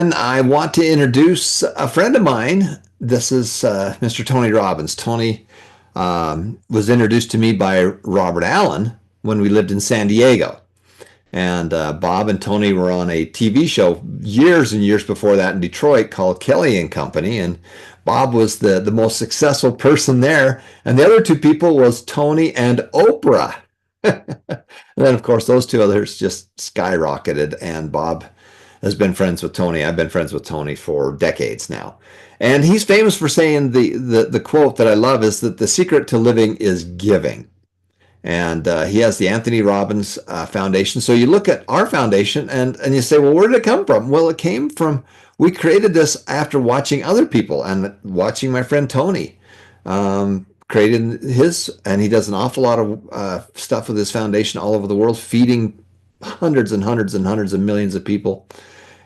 And I want to introduce a friend of mine. This is Mr. Tony Robbins. Tony was introduced to me by Robert Allen when we lived in San Diego. And Bob and Tony were on a TV show years and years before that in Detroit called Kelly and Company. And Bob was the most successful person there. And the other two people was Tony and Oprah. And then, of course, those two others just skyrocketed. And Bob has been friends with Tony. I've been friends with Tony for decades now. And he's famous for saying the quote that I love is that the secret to living is giving. And he has the Anthony Robbins Foundation. So you look at our foundation and you say, well, where did it come from? Well, it came from, we created this after watching other people and watching my friend Tony created his, and he does an awful lot of stuff with his foundation all over the world, feeding hundreds and hundreds and hundreds of millions of people.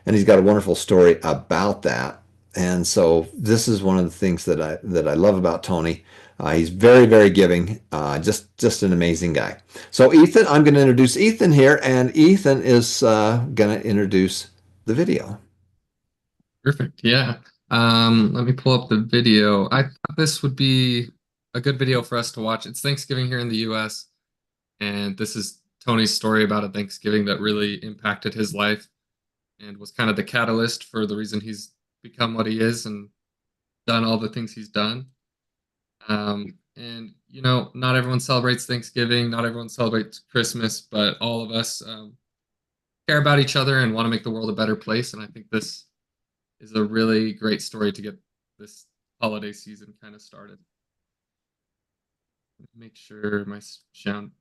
And he's got a wonderful story about that. And so this is one of the things that I love about Tony. He's very, very giving, just an amazing guy. So Ethan, I'm going to introduce Ethan here, and Ethan is going to introduce the video. Perfect. Yeah. Let me pull up the video. I thought this would be a good video for us to watch. It's Thanksgiving here in the US, and this is Tony's story about a Thanksgiving that really impacted his life and was kind of the catalyst for the reason he's become what he is and done all the things he's done. And you know, not everyone celebrates Thanksgiving, not everyone celebrates Christmas, but all of us care about each other and want to make the world a better place. And I think this is a really great story to get this holiday season kind of started. Make sure my sound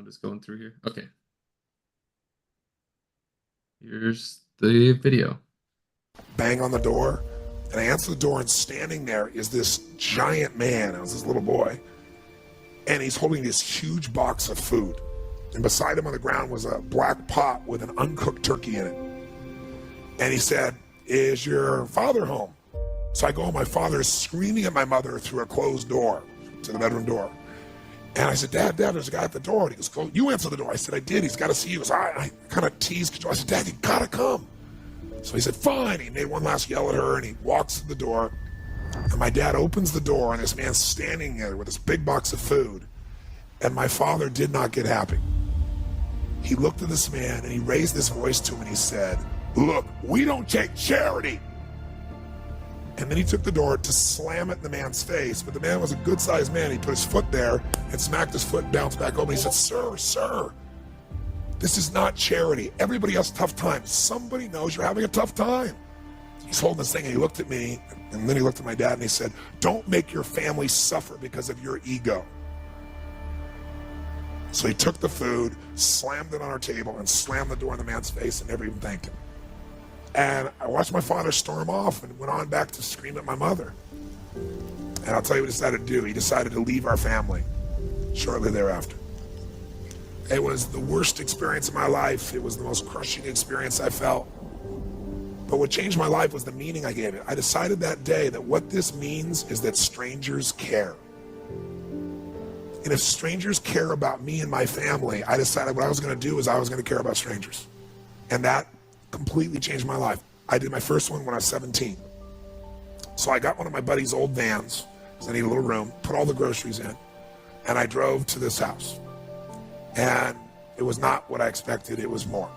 is going through here. Okay. Here's the video. Bang on the door, and I answer the door, and standing there is this giant man. It was this little boy, and he's holding this huge box of food, and beside him on the ground was a black pot with an uncooked turkey in it. And he said, "Is your father home?" So I go, and my father is screaming at my mother through a closed door to the bedroom door. And I said, Dad, there's a guy at the door. And he goes, you answer the door. I said, I did. He's got to see you. So I kind of teased. I said, Dad, you got to come. So he said, fine. He made one last yell at her, and he walks to the door. And my dad opens the door, and this man's standing there with this big box of food. And my father did not get happy. He looked at this man, and he raised his voice to him, and he said, look, we don't take charity. And then he took the door to slam it in the man's face. But the man was a good-sized man. He put his foot there and smacked his foot and bounced back over. He said, sir, this is not charity. Everybody has tough times. Somebody knows you're having a tough time. He's holding this thing, and he looked at me, and then he looked at my dad, and he said, don't make your family suffer because of your ego. So he took the food, slammed it on our table, and slammed the door in the man's face, and never even thanked him. And I watched my father storm off and went on back to scream at my mother. And I'll tell you what he decided to do. He decided to leave our family shortly thereafter. It was the worst experience of my life. It was the most crushing experience I felt. But what changed my life was the meaning I gave it. I decided that day that what this means is that strangers care. And if strangers care about me and my family, I decided what I was going to do is I was going to care about strangers. And that completely changed my life. I did my first one when I was 17. So I got one of my buddy's old vans, because I need a little room, put all the groceries in, and I drove to this house. And it was not what I expected, it was more.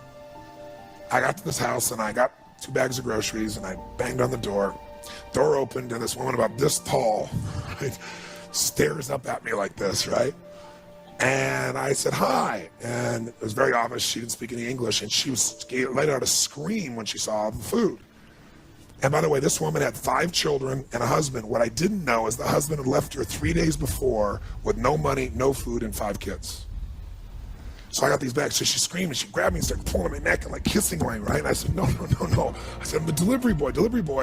I got to this house and I got 2 bags of groceries, and I banged on the door. Door opened, and this woman about this tall, right, stares up at me like this, right? And I said, hi. And it was very obvious she didn't speak any English, and she let out a scream when she saw the food. And by the way, this woman had 5 children and a husband. What I didn't know is the husband had left her 3 days before with no money, no food, and 5 kids. So I got these bags. So she screamed, and she grabbed me and started pulling on my neck and like kissing me, right? And I said, no. I said, I'm the delivery boy.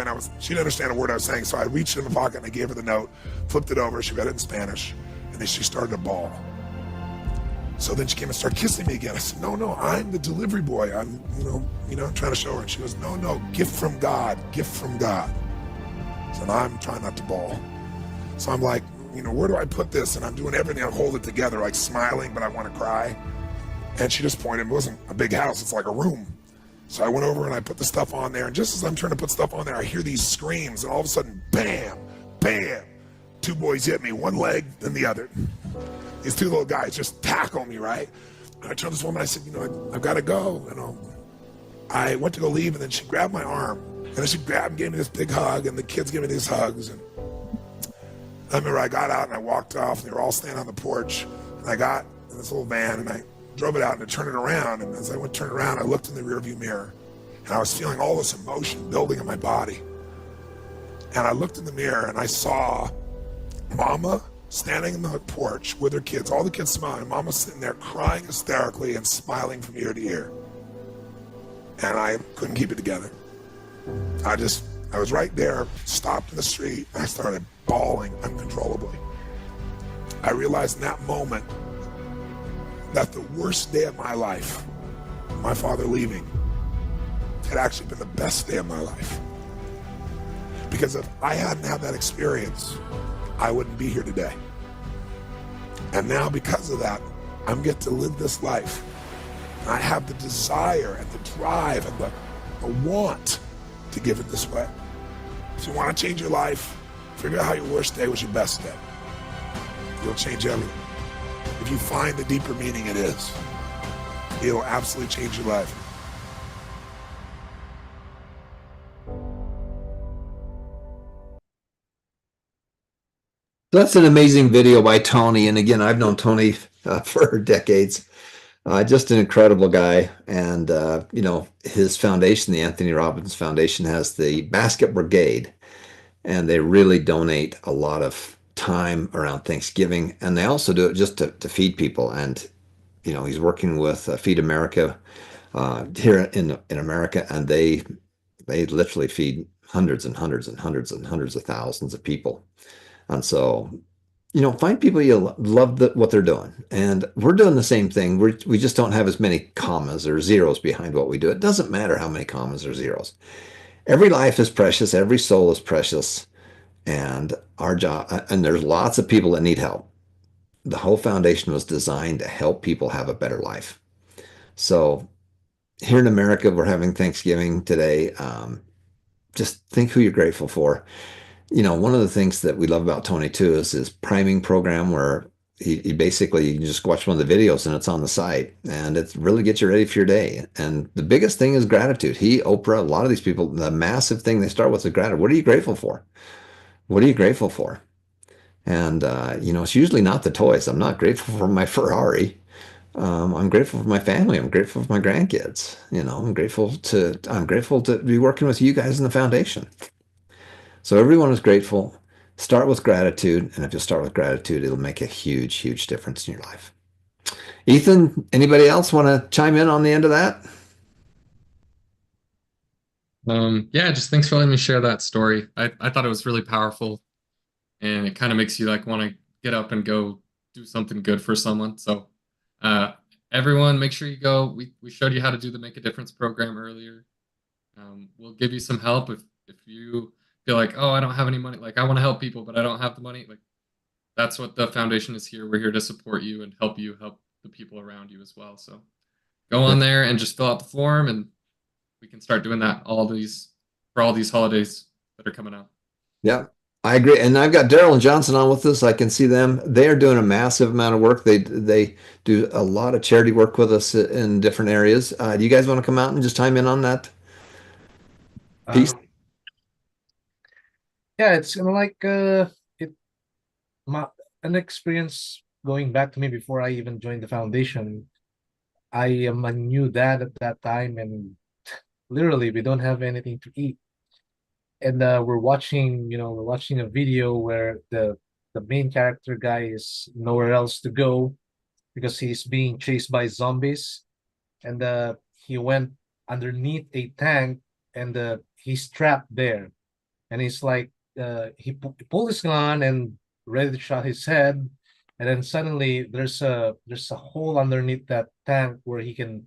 And she didn't understand a word I was saying. So I reached in the pocket and I gave her the note, flipped it over. She read it in Spanish, and then she started to bawl. So then she came and started kissing me again. I said, no, I'm the delivery boy. I'm, I'm trying to show her. And she goes, no, gift from God. So now I'm trying not to bawl. So I'm like, where do I put this? And I'm doing everything. I hold it together, like smiling, but I want to cry. And she just pointed. It wasn't a big house. It's like a room. So I went over and I put the stuff on there, and just as I'm trying to put stuff on there, I hear these screams, and all of a sudden, bam, bam, two boys hit me, one leg, then the other. These two little guys just tackle me, right? And I told this woman, I said, I've got to go. I went to go leave, and then she grabbed my arm, and then she grabbed and gave me this big hug, and the kids gave me these hugs. And I remember I got out and I walked off, and they were all standing on the porch, and I got in this little van, and I drove it out and I turned it around. And as I went to turn it around, I looked in the rearview mirror, and I was feeling all this emotion building in my body. And I looked in the mirror, and I saw Mama standing in the porch with her kids, all the kids smiling, and Mama sitting there crying hysterically and smiling from ear to ear. And I couldn't keep it together. I was right there, stopped in the street, and I started bawling uncontrollably. I realized in that moment that the worst day of my life, my father leaving, had actually been the best day of my life. Because if I hadn't had that experience, I wouldn't be here today. And now because of that, I'm get to live this life. And I have the desire and the drive and the want to give it this way. If you want to change your life, figure out how your worst day was your best day. You'll change everything. If you find the deeper meaning it is, it'll absolutely change your life. That's an amazing video by Tony. And again, I've known Tony for decades. Just an incredible guy. And, his foundation, the Anthony Robbins Foundation, has the Basket Brigade. And they really donate a lot of time around Thanksgiving. And they also do it just to feed people. And, he's working with Feed America here in America. And they literally feed hundreds and hundreds and hundreds and hundreds of thousands of people. And so, find people you love what they're doing. And we're doing the same thing. We just don't have as many commas or zeros behind what we do. It doesn't matter how many commas or zeros. Every life is precious. Every soul is precious. And our job, and there's lots of people that need help. The whole foundation was designed to help people have a better life. So here in America, we're having Thanksgiving today. Just think who you're grateful for. One of the things that we love about Tony too is his priming program where he basically, you can just watch one of the videos and it's on the site and it really gets you ready for your day. And the biggest thing is gratitude. Oprah, a lot of these people, the massive thing they start with is gratitude. What are you grateful for? What are you grateful for? And, it's usually not the toys. I'm not grateful for my Ferrari. I'm grateful for my family. I'm grateful for my grandkids. I'm grateful to be working with you guys in the foundation. So everyone is grateful. Start with gratitude. And if you start with gratitude, it'll make a huge, huge difference in your life. Ethan, anybody else want to chime in on the end of that? Yeah, just thanks for letting me share that story. I thought it was really powerful and it kind of makes you want to get up and go do something good for someone. So everyone, make sure you go. We showed you how to do the Make a Difference program earlier. We'll give you some help if you feel like, oh, I don't have any money. I want to help people, but I don't have the money. That's what the foundation is here. We're here to support you and help the people around you as well. So go on there and just fill out the form and we can start doing that for all these holidays that are coming up. Yeah, I agree. And I've got Daryl and Johnson on with us. I can see them. They are doing a massive amount of work. They do a lot of charity work with us in different areas. Do you guys want to come out and just chime in on that piece? Yeah, it's an experience going back to me before I even joined the foundation. I am a new dad at that time, and literally we don't have anything to eat. And we're watching a video where the main character guy is nowhere else to go because he's being chased by zombies, and he went underneath a tank, and he's trapped there, and he's like he pulled his gun and ready to shot his head, and then suddenly there's a hole underneath that tank where he can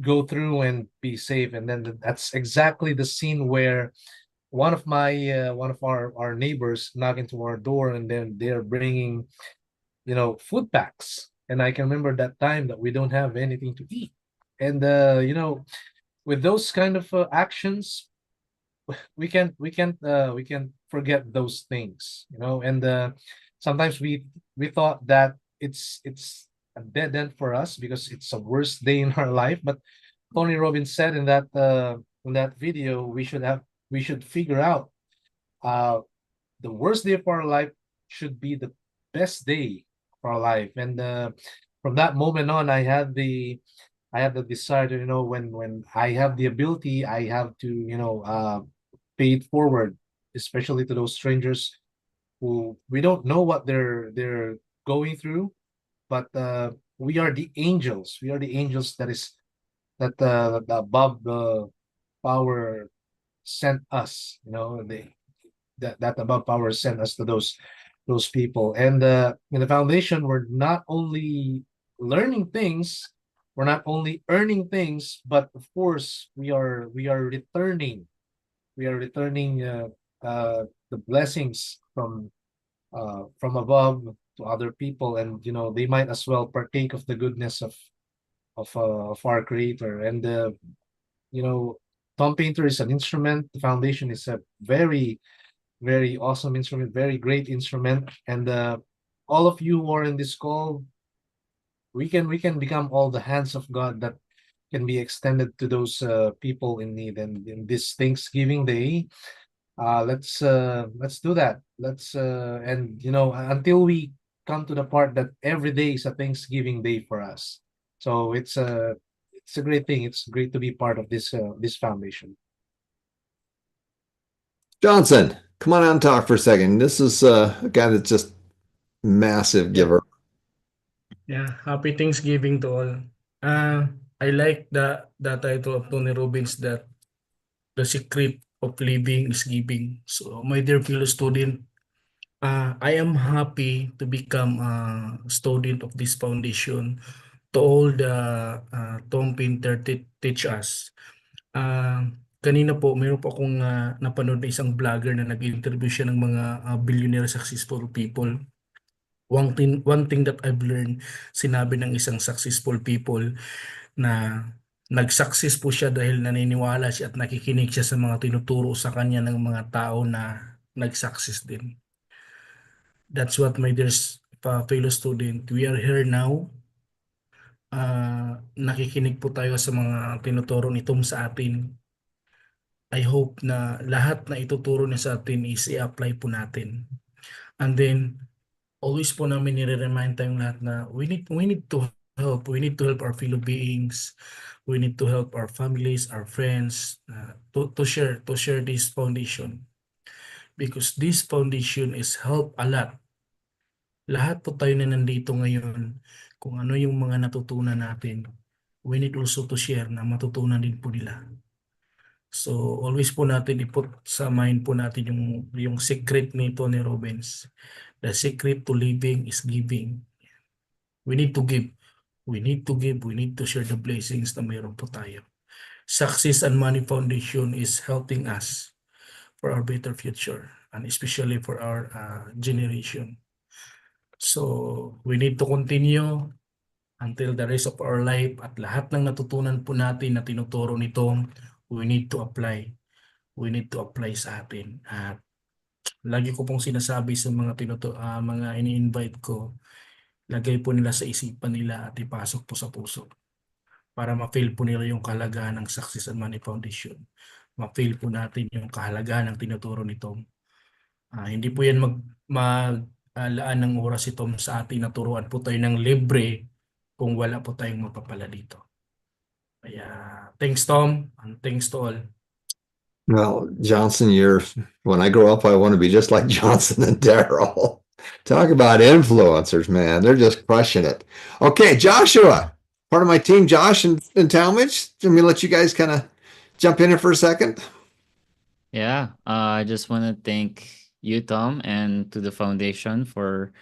go through and be safe. And then that's exactly the scene where one of our neighbors knock into our door, and then they're bringing food packs. And I can remember that time that we don't have anything to eat, and with those kind of actions, we can't forget those things, you know. And sometimes we thought that it's a dead end for us because it's a worst day in our life. But Tony Robbins said in that video, we should figure out uh the worst day of our life should be the best day of our life. And from that moment on, I have the desire to, you know, when I have the ability, I have to, you know, pay it forward, especially to those strangers who we don't know what they're going through. But we are the angels. We are the angels that is that the above power sent us. You know, that above power sent us to those people. And in the foundation, we're not only learning things, we're not only earning things, but of course we are returning the blessings from above to other people. And you know, they might as well partake of the goodness of our creator. And you know, Tom Painter is an instrument. The foundation is a very awesome instrument, very great instrument. And all of you who are in this call, we can become all the hands of God that can be extended to those people in need. And in this Thanksgiving Day, let's do that. Let's and you know, until we come to the part that every day is a Thanksgiving Day for us. So it's a great thing. It's great to be part of this foundation. Johnson, come on out and talk for a second. This is a guy that's just massive Yeah, giver. yeah. Happy Thanksgiving to all. Uh, I like the title of Tony Robbins, that the secret of living is giving. So, my dear fellow student, I am happy to become a student of this foundation. To all the Tom Painter teach us. Ah, Kanina po meron po akong napanood na isang vlogger na nag-interview siya ng mga billionaire successful people. One thing that I've learned, sinabi ng isang successful people na nag-success po siya dahil naniniwala siya at nakikinig siya sa mga tinuturo sa kanya ng mga tao na nag-success din. That's what, my dear fellow student, we are here now. Nakikinig po tayo sa mga tinuturo ni Tom sa atin. I hope na lahat na ituturo niya sa atin is i-apply po natin. And then, always po namin nire-remind tayong lahat na we need to help. We need to help our fellow beings. We need to help our families, our friends, to share this foundation. Because this foundation is help a lot. Lahat po tayo na nandito ngayon, kung ano yung mga natutunan natin, we need also to share na matutunan din po nila. So, always po natin iput sa mind po natin yung secret ni Tony Robbins. The secret to living is giving. We need to give. We need to give. We need to share the blessings na mayroon po tayo. Success and Money Foundation is helping us for our better future, and especially for our generation. So, we need to continue until the rest of our life, at lahat ng natutunan po natin na tinuturo nito, we need to apply. We need to apply sa atin. At lagi ko pong sinasabi sa mga mga ini-invite ko, lagay po nila sa isipan nila at ipasok po sa puso para ma-feel po nila yung kahalagahan ng Success and Money Foundation. Ma-feel po natin yung kahalagahan ng tinuturo ni Tom. Hindi po yan laan ng oras si Tom sa atin na turuan po tayo ng libre kung wala po tayong mapapala dito. Kaya, thanks Tom, and thanks to all. Well, Johnson, when I grow up, I want to be just like Johnson and Daryl. Talk about influencers, man. They're just crushing it. Okay, Joshua, part of my team, Josh and Talmadge. Let me let you guys kind of jump in here for a second. Yeah, I just want to thank you, Tom, and to the foundation for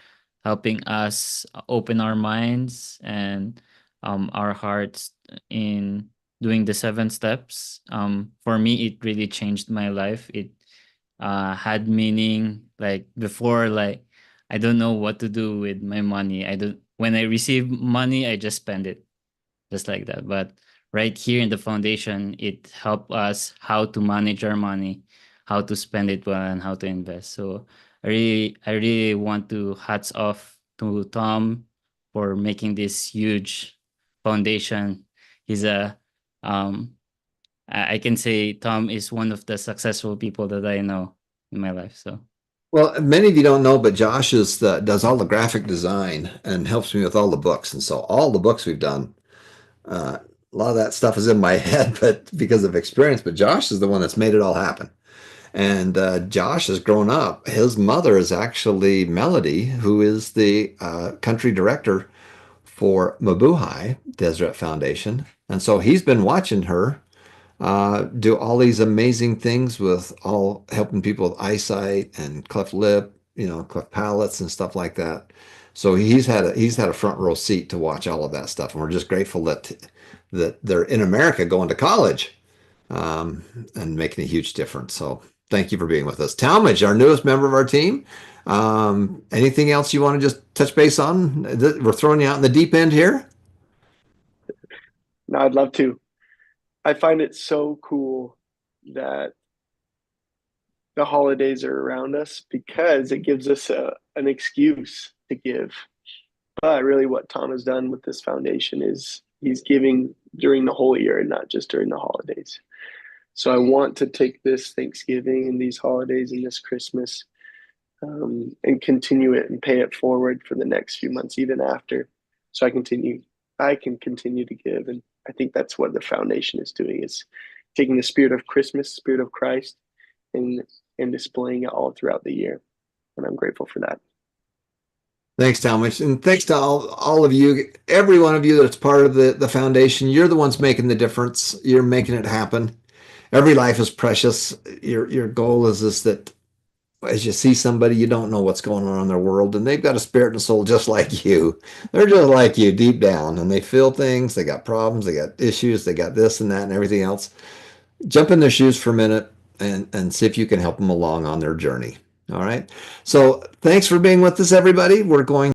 helping us open our minds and our hearts in doing the 7 steps. For me, it really changed my life. It had meaning. Like before, like I don't know what to do with my money. When I receive money, I just spend it just like that. But right here in the foundation, it helped us how to manage our money, how to spend it well, and how to invest. So I really want to hats off to Tom for making this huge foundation. He's a um I can say Tom is one of the successful people that I know in my life. So Well, many of you don't know, but Josh does all the graphic design and helps me with all the books. And so all the books we've done, a lot of that stuff is in my head, but because of experience. But Josh is the one that's made it all happen. And Josh has grown up. His mother is actually Melody, who is the country director for Mabuhay Deseret Foundation. And so he's been watching her do all these amazing things with all helping people with eyesight and cleft lip, cleft palates and stuff like that. So he's had a front row seat to watch all of that stuff, and we're just grateful that they're in America going to college and making a huge difference. So thank you for being with us. Talmadge, our newest member of our team. Anything else you want to just touch base on? We're throwing you out in the deep end here. No, I'd love to. I find it so cool that the holidays are around us because it gives us an excuse to give. But really, what Tom has done with this foundation is he's giving during the whole year and not just during the holidays. So I want to take this Thanksgiving and these holidays and this Christmas and continue it and pay it forward for the next few months, even after. So I can continue to give. And I think that's what the foundation is doing, is taking the spirit of Christmas, spirit of Christ, and displaying it all throughout the year. And I'm grateful for that. Thanks, Talmadge. And thanks to all of you, every one of you that's part of the foundation. You're the ones making the difference. You're making it happen. Every life is precious. Your goal is that as you see somebody, you don't know what's going on in their world, and they've got a spirit and soul just like you. They're just like you deep down, and they feel things. They got problems. They got issues. They got this and that and everything else. Jump in their shoes for a minute and see if you can help them along on their journey. All right. So thanks for being with us, everybody. We're going